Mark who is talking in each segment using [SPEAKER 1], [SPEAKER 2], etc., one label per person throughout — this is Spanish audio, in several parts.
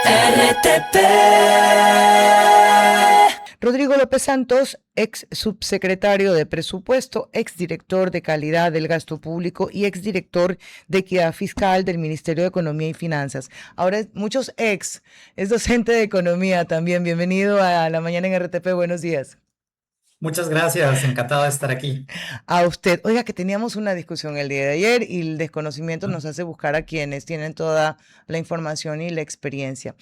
[SPEAKER 1] RTP.
[SPEAKER 2] Rodrigo López Santos, ex subsecretario de Presupuesto, ex director de Calidad del Gasto Público y ex director de Equidad Fiscal del Ministerio de Economía y Finanzas. Ahora muchos ex, es docente de Economía también. Bienvenido a La Mañana en RTP, buenos días.
[SPEAKER 3] Muchas gracias, encantado de estar aquí.
[SPEAKER 2] A usted, oiga, que teníamos una discusión el día de ayer y el desconocimiento nos hace buscar a quienes tienen toda la información y la experiencia.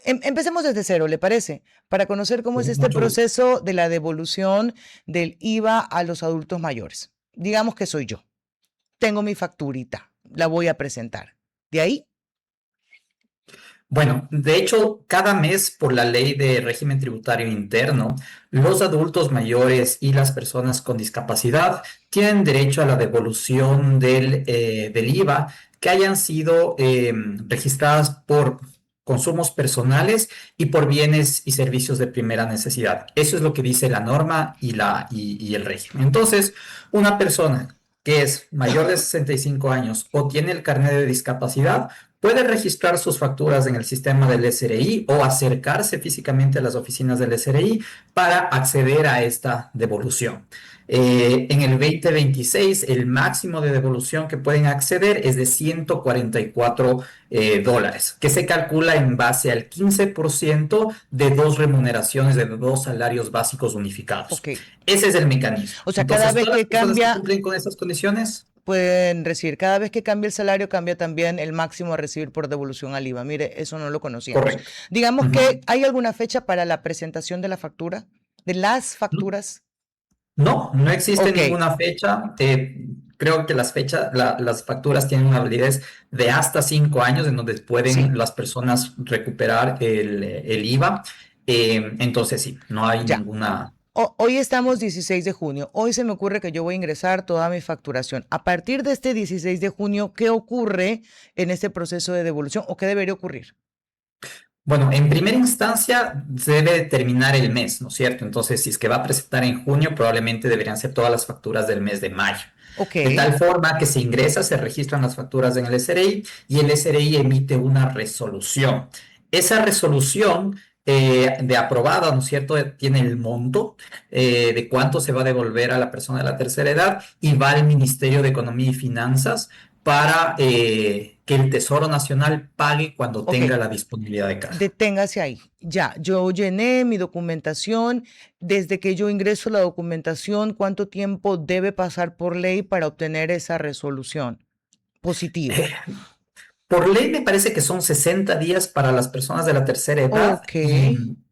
[SPEAKER 2] Empecemos desde cero, ¿le parece? Para conocer cómo es este
[SPEAKER 3] Mucho gusto.
[SPEAKER 2] proceso de la devolución del IVA a los adultos mayores. Digamos que soy yo. Tengo mi facturita, la voy a presentar. ¿De ahí?
[SPEAKER 3] Bueno, de hecho, cada mes por la ley de régimen tributario interno, los adultos mayores y las personas con discapacidad tienen derecho a la devolución del IVA que hayan sido registradas por consumos personales y por bienes y servicios de primera necesidad. Eso es lo que dice la norma y el régimen. Entonces, una persona que es mayor de 65 años o tiene el carnet de discapacidad puede registrar sus facturas en el sistema del SRI o acercarse físicamente a las oficinas del SRI para acceder a esta devolución. En el 2026, el máximo de devolución que pueden acceder es de $144, que se calcula en base al 15% de dos remuneraciones de dos salarios básicos unificados.
[SPEAKER 2] Ok.
[SPEAKER 3] Ese es el mecanismo.
[SPEAKER 2] O sea,
[SPEAKER 3] Entonces,
[SPEAKER 2] cada vez
[SPEAKER 3] todas las
[SPEAKER 2] que
[SPEAKER 3] personas que
[SPEAKER 2] cambia,
[SPEAKER 3] cumplen con esas condiciones.
[SPEAKER 2] pueden recibir, cada vez que cambia el salario, cambia también el máximo a recibir por devolución al IVA. Mire, eso no lo conocíamos.
[SPEAKER 3] Correcto.
[SPEAKER 2] Digamos
[SPEAKER 3] Ujú.
[SPEAKER 2] que, ¿hay alguna fecha para la presentación de la factura? ¿De las facturas?
[SPEAKER 3] No existe
[SPEAKER 2] Ok.
[SPEAKER 3] ninguna fecha. Creo que las facturas tienen una validez de hasta 5 años en donde
[SPEAKER 2] Sí.
[SPEAKER 3] pueden las personas recuperar el IVA. Entonces sí, no hay
[SPEAKER 2] Ya.
[SPEAKER 3] ninguna.
[SPEAKER 2] Hoy estamos 16 de junio. Hoy se me ocurre que yo voy a ingresar toda mi facturación. A partir de este 16 de junio, ¿qué ocurre en este proceso de devolución o qué debería ocurrir?
[SPEAKER 3] Bueno, en primera instancia se debe determinar el mes, ¿no es cierto? Entonces, si es que va a presentar en junio, probablemente deberían ser todas las facturas del mes de mayo.
[SPEAKER 2] Ok.
[SPEAKER 3] De tal forma que se ingresa, se registran las facturas en el SRI y el SRI emite una resolución. Esa resolución de aprobada, ¿no es cierto?, tiene el monto de cuánto se va a devolver a la persona de la tercera edad y va al Ministerio de Economía y Finanzas para que el Tesoro Nacional pague cuando
[SPEAKER 2] Ok.
[SPEAKER 3] tenga la disponibilidad de caja.
[SPEAKER 2] Deténgase ahí. Ya, yo llené mi documentación. Desde que yo ingreso la documentación, ¿cuánto tiempo debe pasar por ley para obtener esa resolución positiva?
[SPEAKER 3] Por ley me parece que son 60 días para las personas de la tercera edad
[SPEAKER 2] Ok.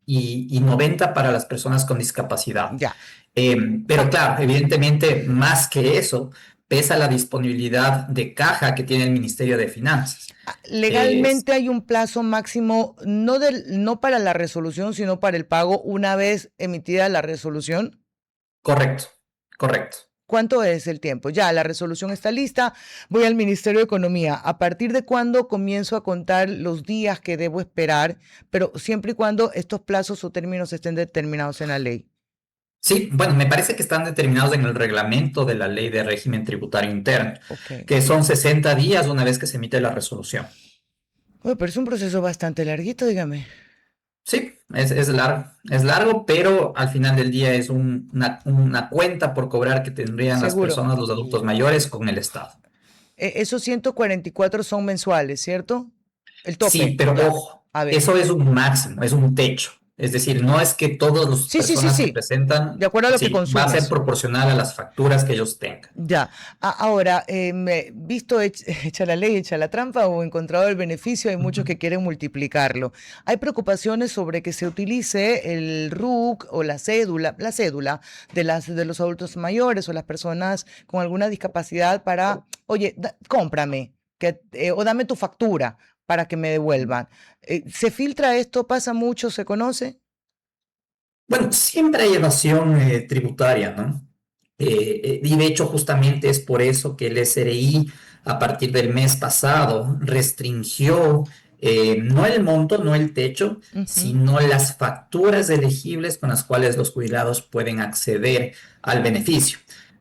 [SPEAKER 3] y 90 para las personas con discapacidad.
[SPEAKER 2] Ya.
[SPEAKER 3] Pero claro, evidentemente, más que eso, pesa la disponibilidad de caja que tiene el Ministerio de Finanzas. Es
[SPEAKER 2] Legalmente hay un plazo máximo, no para la resolución, sino para el pago una vez emitida la resolución.
[SPEAKER 3] correcto, correcto.
[SPEAKER 2] ¿Cuánto es el tiempo? Ya, la resolución está lista, voy al Ministerio de Economía. ¿A partir de cuándo comienzo a contar los días que debo esperar? Pero siempre y cuando estos plazos o términos estén determinados en la ley.
[SPEAKER 3] Sí, bueno, me parece que están determinados en el reglamento de la Ley de Régimen Tributario Interno,
[SPEAKER 2] Ok.
[SPEAKER 3] que son 60 días una vez que se emite la resolución.
[SPEAKER 2] Oye, pero es un proceso bastante larguito, dígame.
[SPEAKER 3] Sí, es largo, pero al final del día es una cuenta por cobrar que tendrían las
[SPEAKER 2] Seguro.
[SPEAKER 3] personas, los adultos mayores, con el Estado.
[SPEAKER 2] Esos 144 son mensuales, ¿cierto? El
[SPEAKER 3] Sí,
[SPEAKER 2] tope,
[SPEAKER 3] pero
[SPEAKER 2] ya.
[SPEAKER 3] ojo,
[SPEAKER 2] A ver.
[SPEAKER 3] eso es un máximo, es un techo. Es decir, no es que todas las
[SPEAKER 2] Sí, sí, sí,
[SPEAKER 3] personas que
[SPEAKER 2] sí. De
[SPEAKER 3] presentan,
[SPEAKER 2] acuerdo a lo que
[SPEAKER 3] sí, va a ser
[SPEAKER 2] consumas.
[SPEAKER 3] proporcional a las facturas que ellos tengan.
[SPEAKER 2] Ya. Ahora, visto hecha la ley, hecha la trampa o encontrado el beneficio, hay muchos
[SPEAKER 3] Ujú.
[SPEAKER 2] que quieren multiplicarlo. Hay preocupaciones sobre que se utilice el RUC o la cédula de los adultos mayores o las personas con alguna discapacidad para, oye, cómprame o dame tu factura para que me devuelvan. ¿Se filtra esto? ¿Pasa mucho? ¿Se conoce?
[SPEAKER 3] Bueno, siempre hay evasión tributaria, ¿no? Y de hecho, justamente es por eso que el SRI, a partir del mes pasado, restringió no el monto, no el techo,
[SPEAKER 2] Ujú.
[SPEAKER 3] sino las facturas elegibles con las cuales los jubilados pueden acceder al beneficio.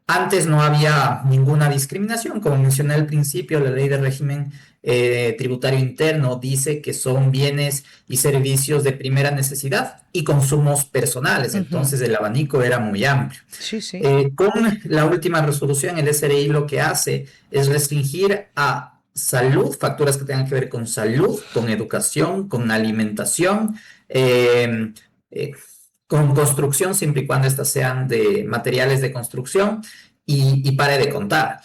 [SPEAKER 3] Antes no había ninguna discriminación, como mencioné al principio, la ley de régimen tributario interno dice que son bienes y servicios de primera necesidad y consumos personales,
[SPEAKER 2] Ujú.
[SPEAKER 3] entonces el abanico era muy amplio.
[SPEAKER 2] Sí, sí.
[SPEAKER 3] Con la última resolución, el SRI lo que hace es restringir a salud, facturas que tengan que ver con salud, con educación, con alimentación, eh, eh, con construcción, siempre y cuando estas sean de materiales de construcción, y pare de contar.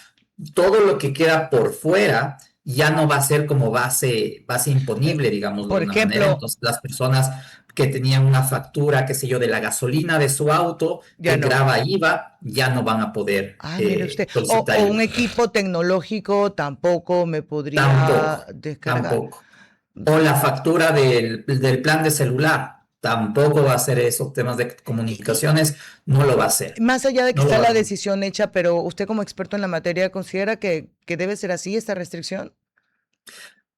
[SPEAKER 3] Todo lo que queda por fuera ya no va a ser como base
[SPEAKER 2] Eh,
[SPEAKER 3] imponible, digamos de
[SPEAKER 2] por
[SPEAKER 3] una manera.
[SPEAKER 2] ejemplo,
[SPEAKER 3] Entonces, las personas que tenían una factura, qué sé yo, de la gasolina de su auto,
[SPEAKER 2] ya
[SPEAKER 3] que
[SPEAKER 2] no.
[SPEAKER 3] grava IVA, ya no van a poder
[SPEAKER 2] Ah, mire usted.
[SPEAKER 3] solicitar
[SPEAKER 2] O
[SPEAKER 3] el
[SPEAKER 2] un
[SPEAKER 3] IVA.
[SPEAKER 2] equipo tecnológico tampoco me podría
[SPEAKER 3] Tampoco,
[SPEAKER 2] descargar.
[SPEAKER 3] tampoco. O la factura del plan de celular, tampoco va a hacer eso. Temas de
[SPEAKER 2] Y
[SPEAKER 3] comunicaciones, no lo va a hacer.
[SPEAKER 2] más allá de que
[SPEAKER 3] No lo
[SPEAKER 2] está
[SPEAKER 3] va a
[SPEAKER 2] la
[SPEAKER 3] hacer.
[SPEAKER 2] decisión hecha, pero usted como experto en la materia considera que debe ser así esta restricción.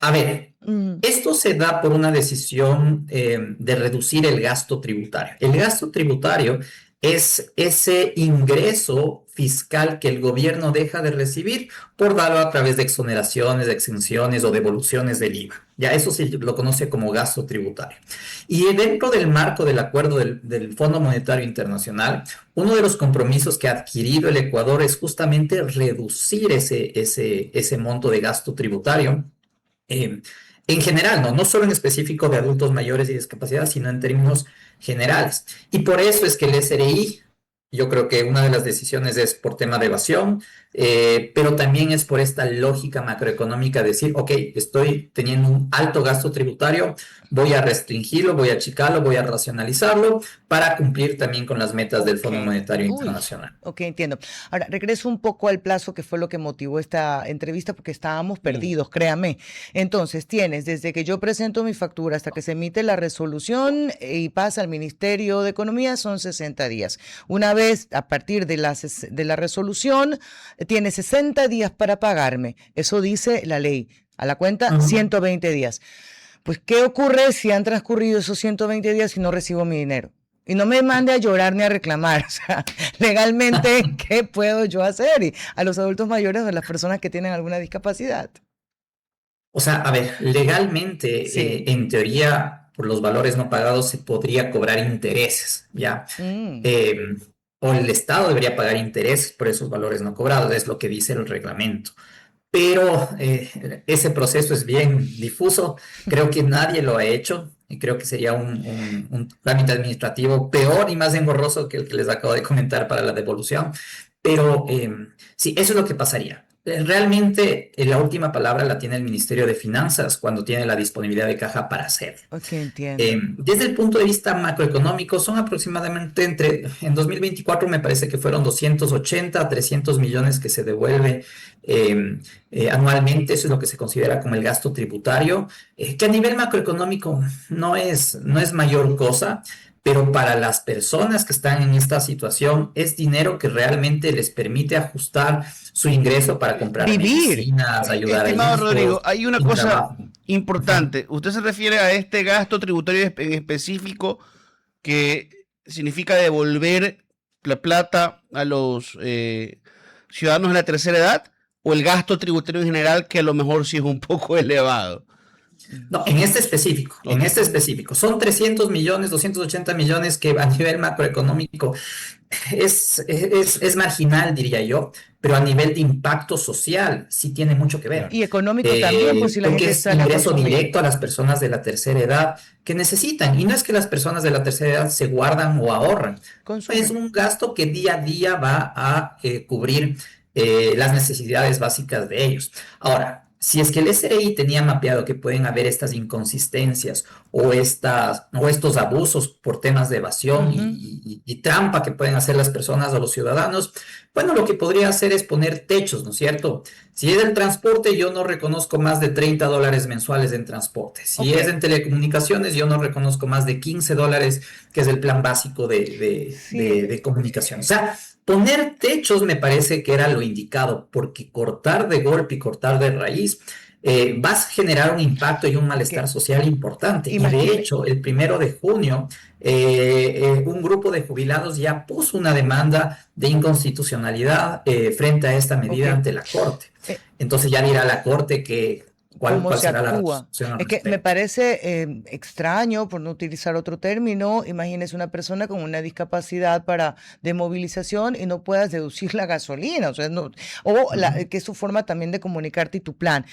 [SPEAKER 3] A ver,
[SPEAKER 2] Mm,
[SPEAKER 3] esto se da por una decisión de reducir el gasto tributario. El gasto tributario es ese ingreso fiscal que el gobierno deja de recibir por darlo a través de exoneraciones, de exenciones o devoluciones del IVA. Ya eso se lo conoce como gasto tributario. Y dentro del marco del acuerdo del Fondo Monetario Internacional, uno de los compromisos que ha adquirido el Ecuador es justamente reducir ese monto de gasto tributario eh, en general, ¿no? No solo en específico de adultos mayores y discapacidad, sino en términos generales. Y por eso es que el SRI, yo creo que una de las decisiones es por tema de evasión, pero también es por esta lógica macroeconómica de decir, ok, estoy teniendo un alto gasto tributario, voy a restringirlo, voy a achicarlo, voy a racionalizarlo para cumplir también con las metas del
[SPEAKER 2] ok.
[SPEAKER 3] Fondo Monetario
[SPEAKER 2] Uy,
[SPEAKER 3] Internacional.
[SPEAKER 2] ok, entiendo. Ahora, regreso un poco al plazo que fue lo que motivó esta entrevista porque estábamos perdidos, créame. Entonces, tienes desde que yo presento mi factura hasta que se emite la resolución y pasa al Ministerio de Economía son 60 días. Una vez a partir de la resolución, tiene 60 días para pagarme. Eso dice la ley. A la cuenta,
[SPEAKER 3] Ujú.
[SPEAKER 2] 120 días. Pues, ¿qué ocurre si han transcurrido esos 120 días y no recibo mi dinero? Y no me mande a llorar ni a reclamar. O sea, legalmente, ¿qué puedo yo hacer? Y a los adultos mayores o a las personas que tienen alguna discapacidad.
[SPEAKER 3] O sea, a ver, legalmente,
[SPEAKER 2] Sí.
[SPEAKER 3] en teoría, por los valores no pagados se podría cobrar intereses, ¿ya?
[SPEAKER 2] Mm.
[SPEAKER 3] Eh, o el Estado debería pagar intereses por esos valores no cobrados, es lo que dice el reglamento. Pero ese proceso es bien difuso, creo que nadie lo ha hecho y creo que sería un trámite administrativo peor y más engorroso que el que les acabo de comentar para la devolución. Pero sí, eso es lo que pasaría. Realmente la última palabra la tiene el Ministerio de Finanzas cuando tiene la disponibilidad de caja para hacerlo.
[SPEAKER 2] Ok, entiendo.
[SPEAKER 3] Desde el punto de vista macroeconómico, son aproximadamente en 2024 me parece que fueron 280 a 300 millones que se devuelve anualmente. Eso es lo que se considera como el gasto tributario, que a nivel macroeconómico no es mayor cosa, pero para las personas que están en esta situación es dinero que realmente les permite ajustar su ingreso para comprar
[SPEAKER 2] Vivir.
[SPEAKER 3] medicinas, ayudar a
[SPEAKER 1] Estimado Rodrigo,
[SPEAKER 3] hijos,
[SPEAKER 1] hay una
[SPEAKER 3] sin
[SPEAKER 1] cosa
[SPEAKER 3] trabajo. Ajá.
[SPEAKER 1] importante. Usted se refiere a este gasto tributario en específico que significa devolver la plata a los ciudadanos de la tercera edad o el gasto tributario en general que a lo mejor sí es un poco elevado.
[SPEAKER 3] No, en
[SPEAKER 1] Ok.
[SPEAKER 3] este específico, son 300 millones, 280 millones que a nivel macroeconómico es marginal, diría yo, pero a nivel de impacto social sí tiene mucho que ver,
[SPEAKER 2] Y económico también, pues si la
[SPEAKER 3] porque
[SPEAKER 2] gente
[SPEAKER 3] es
[SPEAKER 2] sale a
[SPEAKER 3] ingreso
[SPEAKER 2] consumir.
[SPEAKER 3] directo a las personas de la tercera edad que necesitan, y no es que las personas de la tercera edad se guardan o ahorran, es
[SPEAKER 2] Consumen.
[SPEAKER 3] un gasto que día a día va a cubrir las necesidades básicas de ellos. Ahora, si es que el SRI tenía mapeado que pueden haber estas inconsistencias o estos abusos por temas de evasión
[SPEAKER 2] Ujú.
[SPEAKER 3] y trampa que pueden hacer las personas o los ciudadanos, bueno, lo que podría hacer es poner techos, ¿no es cierto? Si es el transporte, yo no reconozco más de $30 mensuales en transporte. Si
[SPEAKER 2] Ok.
[SPEAKER 3] es en telecomunicaciones, yo no reconozco más de $15, que es el plan básico
[SPEAKER 2] Sí.
[SPEAKER 3] de comunicación. O sea, poner techos me parece que era lo indicado, porque cortar de golpe y cortar de raíz va a generar un impacto y un malestar
[SPEAKER 2] Que
[SPEAKER 3] social importante. Y de
[SPEAKER 2] imagine.
[SPEAKER 3] hecho, el 1 de junio, un grupo de jubilados ya puso una demanda de inconstitucionalidad frente a esta
[SPEAKER 2] Ok.
[SPEAKER 3] medida ante la Corte. Entonces ya dirá la Corte ¿Cuál
[SPEAKER 2] cómo se
[SPEAKER 3] será la
[SPEAKER 2] actúa.
[SPEAKER 3] resolución al
[SPEAKER 2] Es que me
[SPEAKER 3] respecto?
[SPEAKER 2] parece extraño, por no utilizar otro término, imagínese una persona con una discapacidad de movilización y no puedas deducir la gasolina, o sea, que es su forma también de comunicarte y tu plan.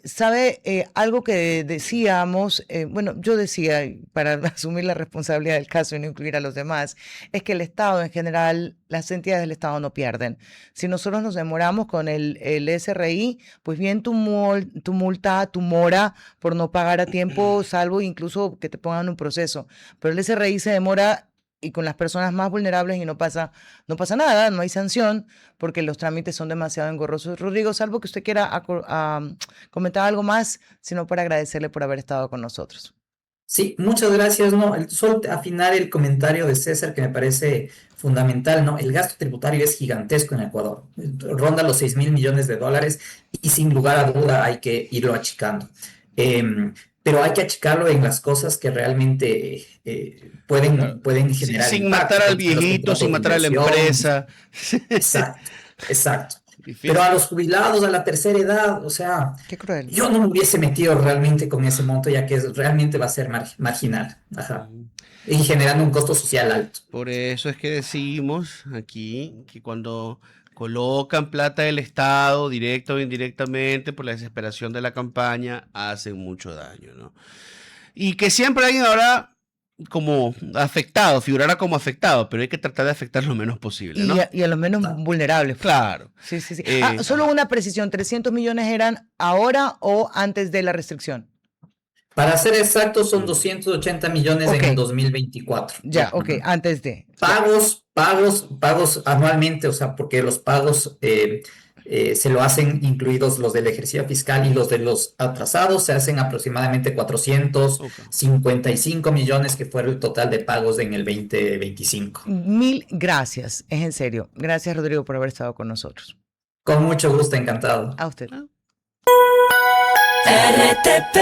[SPEAKER 2] ¿Sabe algo que decíamos? Bueno, yo decía, para asumir la responsabilidad del caso y no incluir a los demás, es que el Estado en general, las entidades del Estado no pierden. Si nosotros nos demoramos con el SRI, pues bien tu multa, tu mora por no pagar a tiempo, salvo incluso que te pongan un proceso. Pero el SRI se demora y con las personas más vulnerables y no pasa nada, no hay sanción porque los trámites son demasiado engorrosos. Rodrigo, salvo que usted quiera comentar algo más, sino para agradecerle por haber estado con nosotros.
[SPEAKER 3] Sí, muchas gracias. No, solo afinar el comentario de César que me parece fundamental, ¿no? El gasto tributario es gigantesco en Ecuador, ronda los 6.000 millones de dólares y sin lugar a duda hay que irlo achicando. Pero hay que achicarlo en las cosas que realmente
[SPEAKER 1] Claro.
[SPEAKER 3] pueden generar
[SPEAKER 1] Sin
[SPEAKER 3] impacto,
[SPEAKER 1] matar al
[SPEAKER 3] como son los
[SPEAKER 1] viejito, sin
[SPEAKER 3] contratos de
[SPEAKER 1] matar a la
[SPEAKER 3] inversión.
[SPEAKER 1] empresa.
[SPEAKER 3] Exacto, exacto. Pero a
[SPEAKER 1] Difícil.
[SPEAKER 3] los jubilados, a la tercera edad, o sea,
[SPEAKER 2] Qué cruel.
[SPEAKER 3] yo no me hubiese metido realmente con ese monto, ya que realmente va a ser marginal. Ajá.
[SPEAKER 1] Ujú.
[SPEAKER 3] Y generando un costo social alto.
[SPEAKER 1] Por eso es que decimos aquí que cuando colocan plata del Estado, directa o indirectamente, por la desesperación de la campaña, hacen mucho daño, ¿no? Y que siempre alguien habrá como afectado, figurará como afectado, pero hay que tratar de afectar lo menos posible,
[SPEAKER 2] Y
[SPEAKER 1] ¿no?
[SPEAKER 2] a, y a los menos vulnerables.
[SPEAKER 1] Claro.
[SPEAKER 2] Sí, sí, sí. Solo
[SPEAKER 1] Ajá.
[SPEAKER 2] una precisión, ¿300 millones eran ahora o antes de la restricción?
[SPEAKER 3] Para ser exactos, son
[SPEAKER 1] Mm.
[SPEAKER 3] 280 millones
[SPEAKER 2] Ok,
[SPEAKER 3] en el 2024.
[SPEAKER 2] ya, ok,
[SPEAKER 3] Ujú.
[SPEAKER 2] antes de, ya.
[SPEAKER 3] Pagos anualmente, o sea, porque los pagos se lo hacen incluidos los del ejercicio fiscal y los de los atrasados, se hacen aproximadamente
[SPEAKER 1] Ok.
[SPEAKER 3] 455 millones, que fue el total de pagos en el 2025.
[SPEAKER 2] Mil gracias, es en serio. Gracias, Rodrigo, por haber estado con nosotros.
[SPEAKER 3] Con mucho gusto, encantado.
[SPEAKER 2] A usted.
[SPEAKER 1] Ah.
[SPEAKER 4] RTP